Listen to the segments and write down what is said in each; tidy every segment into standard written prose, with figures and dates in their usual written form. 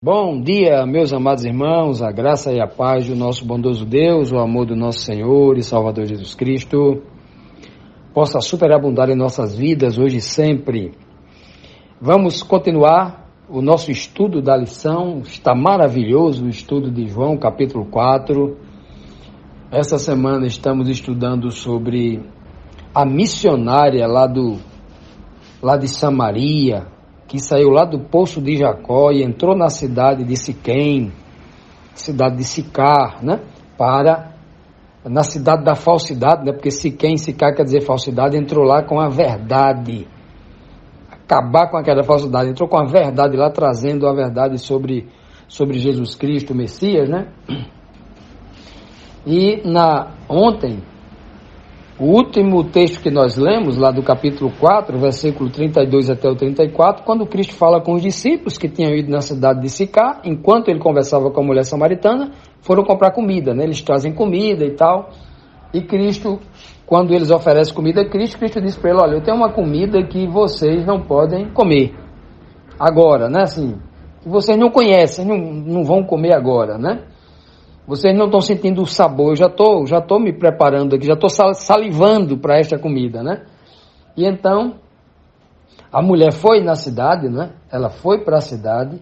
Bom dia, meus amados irmãos, a graça e a paz do nosso bondoso Deus, o amor do nosso Senhor e Salvador Jesus Cristo, possa superabundar em nossas vidas hoje e sempre. Vamos continuar o nosso estudo da lição, está maravilhoso o estudo de João, capítulo 4. Essa semana estamos estudando sobre a missionária lá de Samaria, que saiu lá do poço de Jacó e entrou na cidade de Siquém, cidade de Sicar, né? Na cidade da falsidade, né? Porque Siquém, Sicar quer dizer falsidade, entrou lá com a verdade, acabar com aquela falsidade, entrou com a verdade lá, trazendo a verdade sobre Jesus Cristo, o Messias, né? E ontem, o último texto que nós lemos, lá do capítulo 4, versículo 32 até o 34, quando Cristo fala com os discípulos que tinham ido na cidade de Sicar, enquanto ele conversava com a mulher samaritana, foram comprar comida, né? Eles trazem comida e tal, e Cristo, quando eles oferecem comida a Cristo diz para ele, olha, eu tenho uma comida que vocês não podem comer agora, né? Assim, que vocês não conhecem, não vão comer agora, né? Vocês não estão sentindo o sabor, eu já tô me preparando aqui, já estou salivando para esta comida, né? E então, a mulher foi na cidade, né? Ela foi para a cidade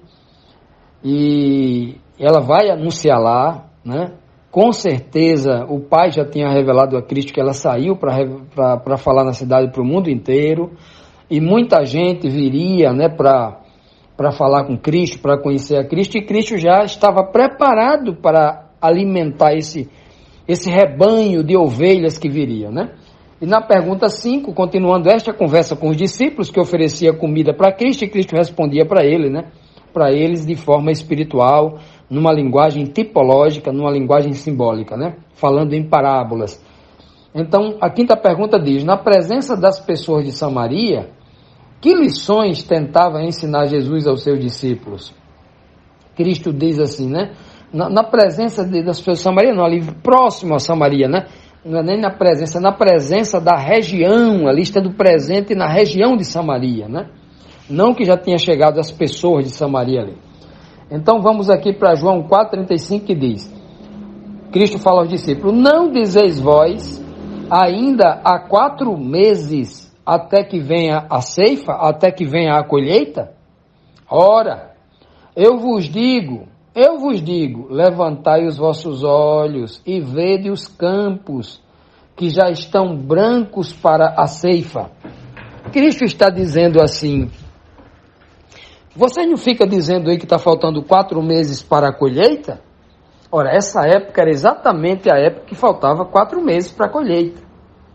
e ela vai anunciar lá, né? Com certeza, o pai já tinha revelado a Cristo que ela saiu para falar na cidade para o mundo inteiro, e muita gente viria, né, para falar com Cristo, para conhecer a Cristo, e Cristo já estava preparado para alimentar esse rebanho de ovelhas que viria, né? E na pergunta 5, continuando esta conversa com os discípulos, que oferecia comida para Cristo, e Cristo respondia para ele, né? Para eles de forma espiritual, numa linguagem tipológica, numa linguagem simbólica, né? Falando em parábolas. Então, a quinta pergunta diz, na presença das pessoas de Samaria, que lições tentava ensinar Jesus aos seus discípulos? Cristo diz assim, né? Na presença das pessoas de Samaria, não, ali próximo a Samaria, né? Não é nem na presença da região, ali está do presente na região de Samaria, né? Não que já tinha chegado as pessoas de Samaria ali. Então vamos aqui para João 4,35 que diz, Cristo fala aos discípulos, não dizeis vós, ainda há 4 meses até que venha a ceifa, até que venha a colheita? Ora, eu vos digo, levantai os vossos olhos e vede os campos que já estão brancos para a ceifa. Cristo está dizendo assim, você não fica dizendo aí que está faltando 4 meses para a colheita? Ora, essa época era exatamente a época que faltava 4 meses para a colheita,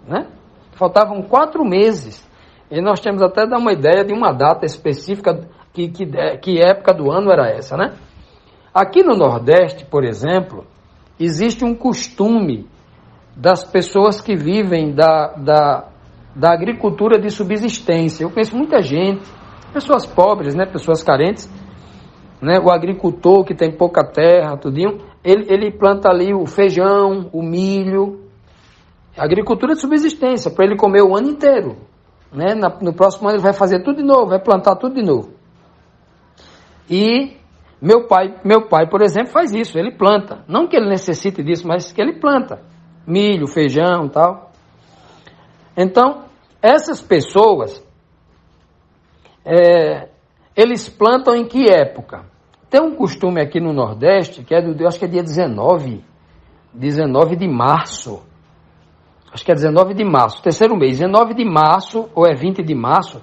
né? Faltavam 4 meses, e nós temos até dar uma ideia de uma data específica, que época do ano era essa, né? Aqui no Nordeste, por exemplo, existe um costume das pessoas que vivem da agricultura de subsistência. Eu conheço muita gente, pessoas pobres, né, pessoas carentes, né, o agricultor que tem pouca terra, tudinho, ele planta ali o feijão, o milho, agricultura de subsistência, para ele comer o ano inteiro, né? No próximo ano ele vai fazer tudo de novo, vai plantar tudo de novo. E meu pai, por exemplo, faz isso, ele planta. Não que ele necessite disso, mas que ele planta. Milho, feijão e tal. Então, essas pessoas, eles plantam em que época? Tem um costume aqui no Nordeste, que eu acho que é dia 19 de março. Acho que é 19 de março, terceiro mês. 19 de março, ou é 20 de março,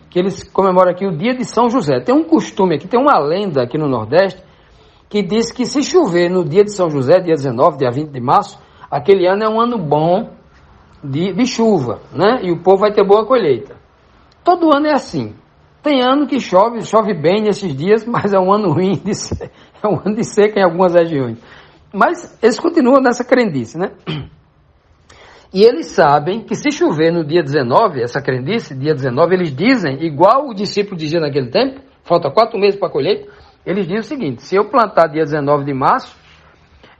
que eles comemoram aqui o dia de São José. Tem um costume aqui, tem uma lenda aqui no Nordeste, que diz que se chover no dia de São José, dia 19, dia 20 de março, aquele ano é um ano bom de chuva, né? E o povo vai ter boa colheita. Todo ano é assim. Tem ano que chove bem nesses dias, mas é um ano ruim, é um ano de seca em algumas regiões. Mas eles continuam nessa crendice, né? E eles sabem que se chover no dia 19, essa crendice, dia 19, eles dizem, igual o discípulo dizia naquele tempo, falta 4 meses para a colheita, eles dizem o seguinte, se eu plantar dia 19 de março,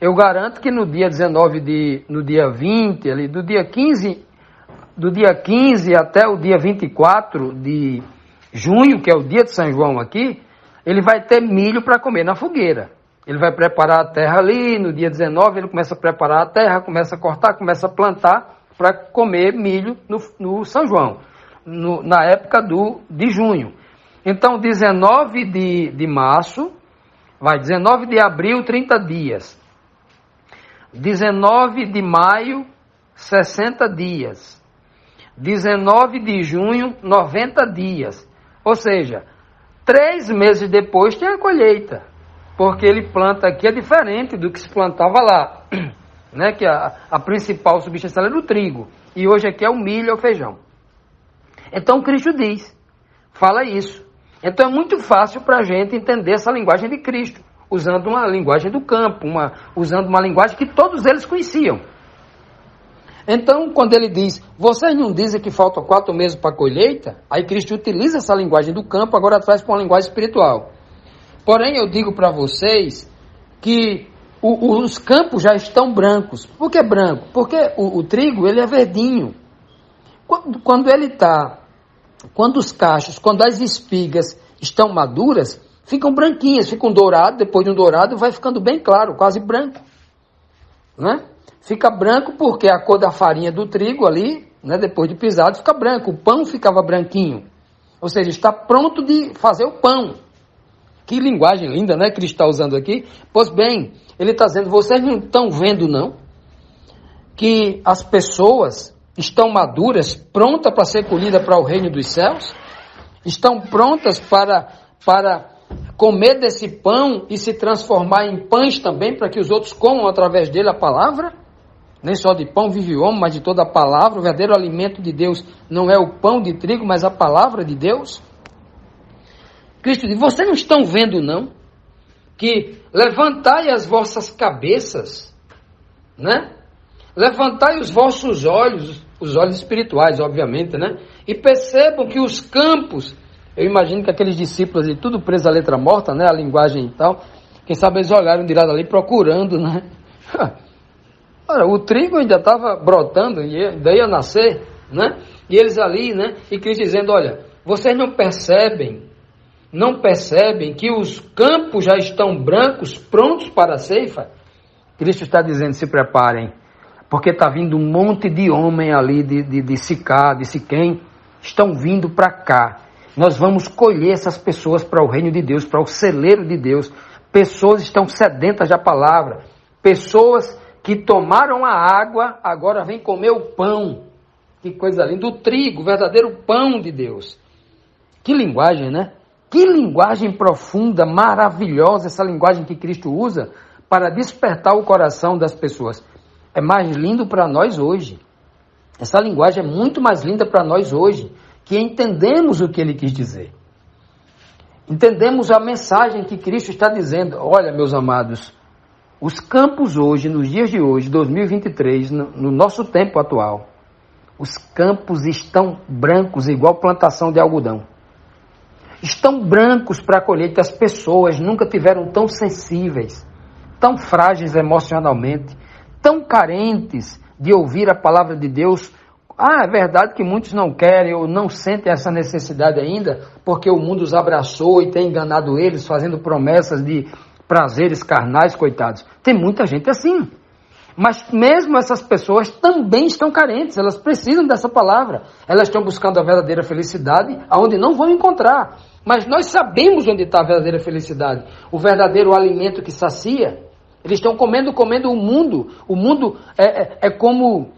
eu garanto que no dia 19, no dia 20, ali, do dia 15 até o dia 24 de junho, que é o dia de São João aqui, ele vai ter milho para comer na fogueira. Ele vai preparar a terra ali, no dia 19 ele começa a preparar a terra, começa a cortar, começa a plantar para comer milho no São João, na época de junho. Então, 19 de março, 19 de abril, 30 dias. 19 de maio, 60 dias. 19 de junho, 90 dias. Ou seja, 3 meses depois tem a colheita. Porque ele planta aqui é diferente do que se plantava lá. Né? Que a principal substância era o trigo. E hoje aqui é o milho ou feijão. Então Cristo diz, fala isso. Então é muito fácil para a gente entender essa linguagem de Cristo, usando uma linguagem do campo, usando uma linguagem que todos eles conheciam. Então, quando ele diz, vocês não dizem que faltam 4 meses para a colheita? Aí Cristo utiliza essa linguagem do campo, agora traz para uma linguagem espiritual. Porém, eu digo para vocês que os campos já estão brancos. Por que branco? Porque o trigo, ele é verdinho. Quando os cachos, quando as espigas estão maduras, ficam branquinhas, ficam douradas, depois de um dourado vai ficando bem claro, quase branco. Né? Fica branco porque a cor da farinha do trigo ali, né, depois de pisado, fica branco. O pão ficava branquinho. Ou seja, está pronto de fazer o pão. Que linguagem linda, né, que ele está usando aqui. Pois bem, ele está dizendo, vocês não estão vendo, não? Que as pessoas estão maduras, prontas para ser colhidas para o reino dos céus? Estão prontas para comer desse pão e se transformar em pães também, para que os outros comam através dele a palavra? Nem só de pão vive o homem, mas de toda a palavra. O verdadeiro alimento de Deus não é o pão de trigo, mas a palavra de Deus. Cristo diz, vocês não estão vendo, não? Que levantai as vossas cabeças, né? Levantai os vossos olhos, os olhos espirituais, obviamente, né? E percebam que os campos, eu imagino que aqueles discípulos ali, tudo preso à letra morta, né? A linguagem e tal, quem sabe eles olharam de lado ali procurando, né? Ora, o trigo ainda estava brotando, e daí ia nascer, né? E eles ali, né? E Cristo dizendo, olha, vocês não percebem que os campos já estão brancos, prontos para a ceifa? Cristo está dizendo, se preparem, porque está vindo um monte de homem ali, de Sicá, de Siquém, estão vindo para cá. Nós vamos colher essas pessoas para o reino de Deus, para o celeiro de Deus. Pessoas estão sedentas da palavra, pessoas que tomaram a água, agora vêm comer o pão. Que coisa linda, o trigo, o verdadeiro pão de Deus. Que linguagem, né? Que linguagem profunda, maravilhosa, essa linguagem que Cristo usa para despertar o coração das pessoas. É mais lindo para nós hoje. Essa linguagem é muito mais linda para nós hoje, que entendemos o que ele quis dizer. Entendemos a mensagem que Cristo está dizendo. Olha, meus amados, os campos hoje, nos dias de hoje, 2023, no nosso tempo atual, os campos estão brancos, igual plantação de algodão. Estão brancos para a colheita. As pessoas nunca tiveram tão sensíveis, tão frágeis emocionalmente, tão carentes de ouvir a palavra de Deus. É verdade que muitos não querem ou não sentem essa necessidade ainda, porque o mundo os abraçou e tem enganado eles, fazendo promessas de prazeres carnais, coitados. Tem muita gente assim. Mas mesmo essas pessoas também estão carentes, elas precisam dessa palavra. Elas estão buscando a verdadeira felicidade, aonde não vão encontrar. Mas nós sabemos onde está a verdadeira felicidade, o verdadeiro alimento que sacia. Eles estão comendo o mundo. O mundo é como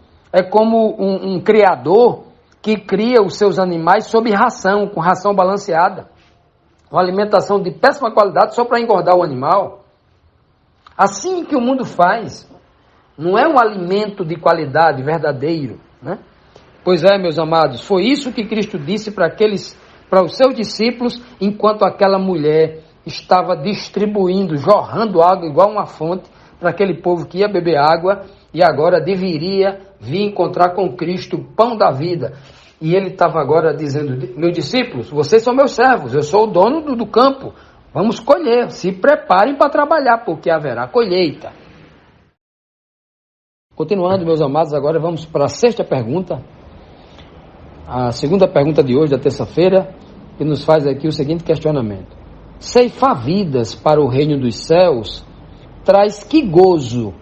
um criador que cria os seus animais sob ração, com ração balanceada. Uma alimentação de péssima qualidade só para engordar o animal. Assim que o mundo faz. Não é um alimento de qualidade verdadeiro, né? Pois é, meus amados, foi isso que Cristo disse para os seus discípulos, enquanto aquela mulher estava distribuindo, jorrando água igual uma fonte para aquele povo que ia beber água e agora deveria vir encontrar com Cristo, o pão da vida. E ele estava agora dizendo, meus discípulos, vocês são meus servos, eu sou o dono do campo, vamos colher, se preparem para trabalhar, porque haverá colheita. Continuando, meus amados, agora vamos para a sexta pergunta, a segunda pergunta de hoje, da terça-feira, que nos faz aqui o seguinte questionamento. ceifar vidas para o reino dos céus traz que gozo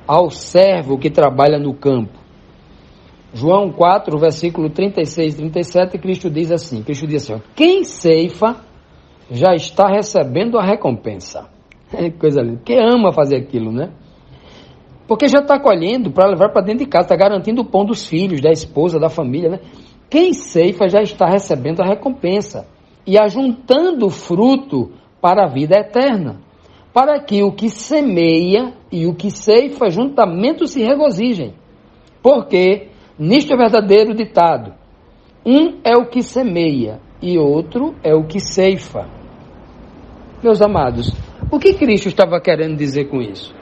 ao servo que trabalha no campo. João 4, versículo 36 e 37, Cristo diz assim, quem ceifa já está recebendo a recompensa. Coisa linda, quem ama fazer aquilo, né? Porque já está colhendo para levar para dentro de casa, está garantindo o pão dos filhos, da esposa, da família, né? Quem ceifa já está recebendo a recompensa e ajuntando fruto para a vida eterna, para que o que semeia e o que ceifa juntamente se regozijem. Porque nisto é verdadeiro ditado: um é o que semeia e outro é o que ceifa. Meus amados, o que Cristo estava querendo dizer com isso?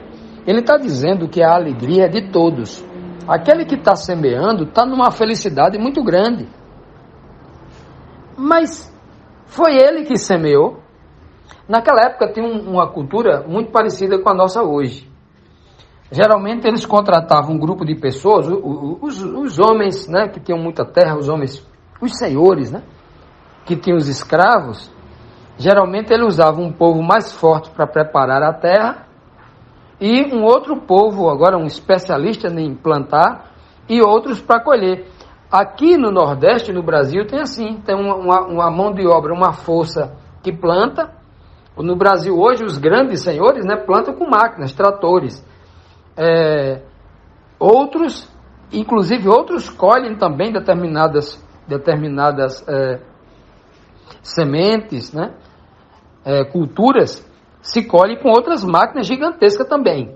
Ele está dizendo que a alegria é de todos. Aquele que está semeando está numa felicidade muito grande. Mas foi ele que semeou. Naquela época tinha uma cultura muito parecida com a nossa hoje. Geralmente eles contratavam um grupo de pessoas, os homens, né, que tinham muita terra, os senhores, né, que tinham os escravos. Geralmente ele usava um povo mais forte para preparar a terra e um outro povo, agora um especialista em plantar, e outros para colher. Aqui no Nordeste, no Brasil, tem assim, tem uma mão de obra, uma força que planta. No Brasil hoje, os grandes senhores, né, plantam com máquinas, tratores. Inclusive outros colhem também determinadas sementes, né, culturas, se colhe com outras máquinas gigantescas também.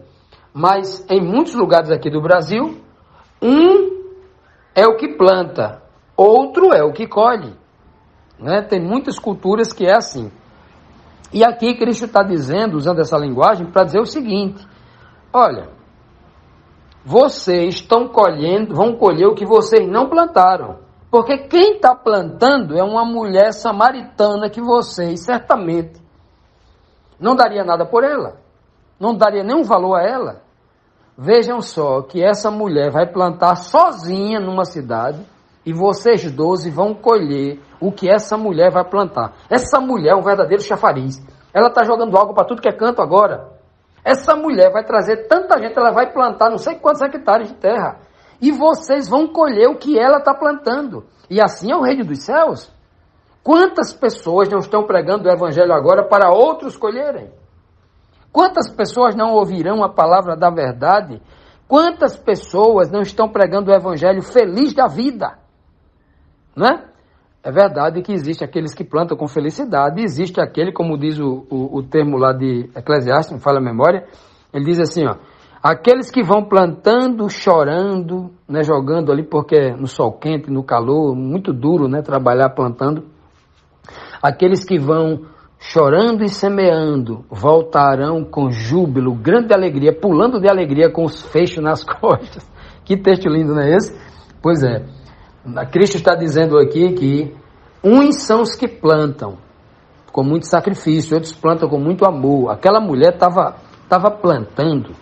Mas em muitos lugares aqui do Brasil, um é o que planta, outro é o que colhe, né? Tem muitas culturas que é assim. E aqui Cristo está dizendo, usando essa linguagem, para dizer o seguinte: olha, vocês vão colher o que vocês não plantaram. Porque quem está plantando é uma mulher samaritana que vocês certamente não daria nada por ela, não daria nenhum valor a ela. Vejam só que essa mulher vai plantar sozinha numa cidade e vocês 12 vão colher o que essa mulher vai plantar. Essa mulher é um verdadeiro chafariz. Ela está jogando água para tudo que é canto agora. Essa mulher vai trazer tanta gente, ela vai plantar não sei quantos hectares de terra. E vocês vão colher o que ela está plantando. E assim é o reino dos céus. Quantas pessoas não estão pregando o evangelho agora para outros colherem? Quantas pessoas não ouvirão a palavra da verdade? Quantas pessoas não estão pregando o evangelho feliz da vida? Não é? É verdade que existe aqueles que plantam com felicidade, existe aquele, como diz o termo lá de Eclesiastes, me falha a memória, ele diz assim, ó, aqueles que vão plantando, chorando, né, jogando ali porque no sol quente, no calor, muito duro, né, trabalhar plantando. Aqueles que vão chorando e semeando voltarão com júbilo, grande alegria, pulando de alegria com os feixes nas costas. Que texto lindo, não é esse? Pois é, Cristo está dizendo aqui que uns são os que plantam com muito sacrifício, outros plantam com muito amor. Aquela mulher estava plantando,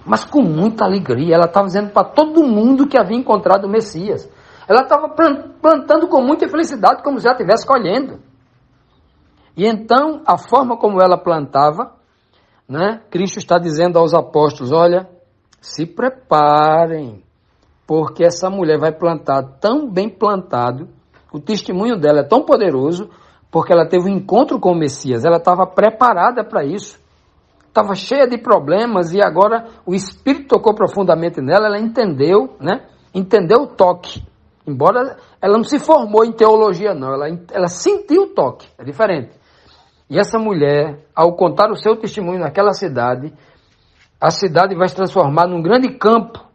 mas com muita alegria. Ela estava dizendo para todo mundo que havia encontrado o Messias. Ela estava plantando com muita felicidade, como já estivesse colhendo. E então, a forma como ela plantava, né, Cristo está dizendo aos apóstolos, olha, se preparem, porque essa mulher vai plantar tão bem plantado, o testemunho dela é tão poderoso, porque ela teve um encontro com o Messias, ela estava preparada para isso, estava cheia de problemas e agora o Espírito tocou profundamente nela, ela entendeu, né, entendeu o toque, embora ela não se formou em teologia não, ela sentiu o toque, é diferente. E essa mulher, ao contar o seu testemunho naquela cidade, a cidade vai se transformar num grande campo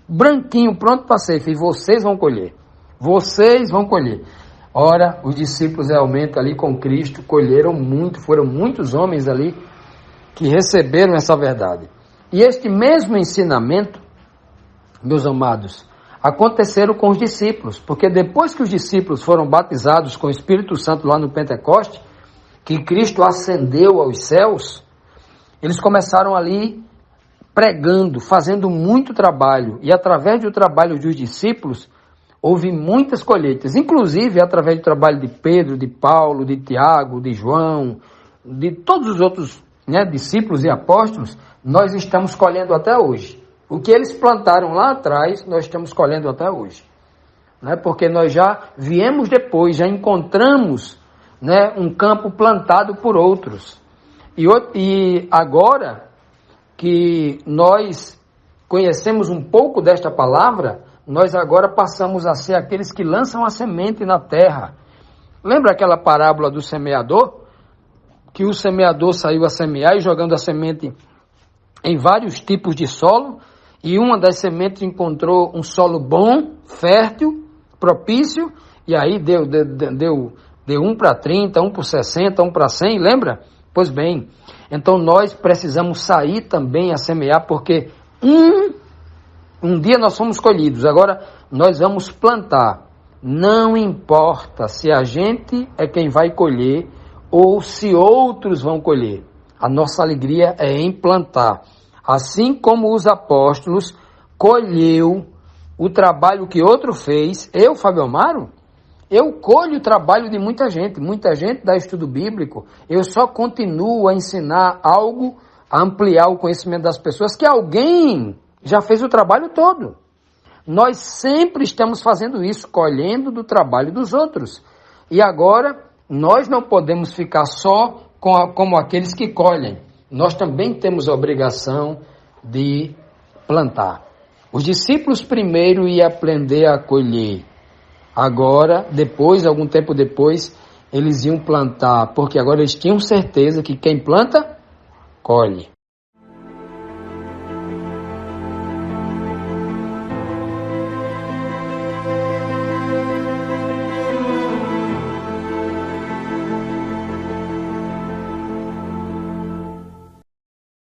branquinho, pronto para ceifa, e vocês vão colher. Ora, os discípulos realmente ali com Cristo colheram muito, foram muitos homens ali que receberam essa verdade. E este mesmo ensinamento, meus amados, aconteceram com os discípulos, porque depois que os discípulos foram batizados com o Espírito Santo lá no Pentecoste, que Cristo ascendeu aos céus, eles começaram ali pregando, fazendo muito trabalho, e através do trabalho dos discípulos, houve muitas colheitas, inclusive através do trabalho de Pedro, de Paulo, de Tiago, de João, de todos os outros, né, discípulos e apóstolos, nós estamos colhendo até hoje. O que eles plantaram lá atrás, nós estamos colhendo até hoje. Né, porque nós já viemos depois, já encontramos, né, um campo plantado por outros. E agora que nós conhecemos um pouco desta palavra, nós agora passamos a ser aqueles que lançam a semente na terra. Lembra aquela parábola do semeador? Que o semeador saiu a semear e jogando a semente em vários tipos de solo, e uma das sementes encontrou um solo bom, fértil, propício, e aí deu 1 para 30, 1 para 60, 1 para 100, lembra? Pois bem, então nós precisamos sair também a semear, porque um dia nós fomos colhidos, agora nós vamos plantar. Não importa se a gente é quem vai colher ou se outros vão colher. A nossa alegria é em plantar. Assim como os apóstolos colheu o trabalho que outro fez, eu, Fábio Amaro, eu colho o trabalho de muita gente dá estudo bíblico, eu só continuo a ensinar algo, a ampliar o conhecimento das pessoas, que alguém já fez o trabalho todo. Nós sempre estamos fazendo isso, colhendo do trabalho dos outros. E agora, nós não podemos ficar só como aqueles que colhem. Nós também temos a obrigação de plantar. Os discípulos primeiro iam aprender a colher. Agora, depois, algum tempo depois, eles iam plantar, porque agora eles tinham certeza que quem planta, colhe.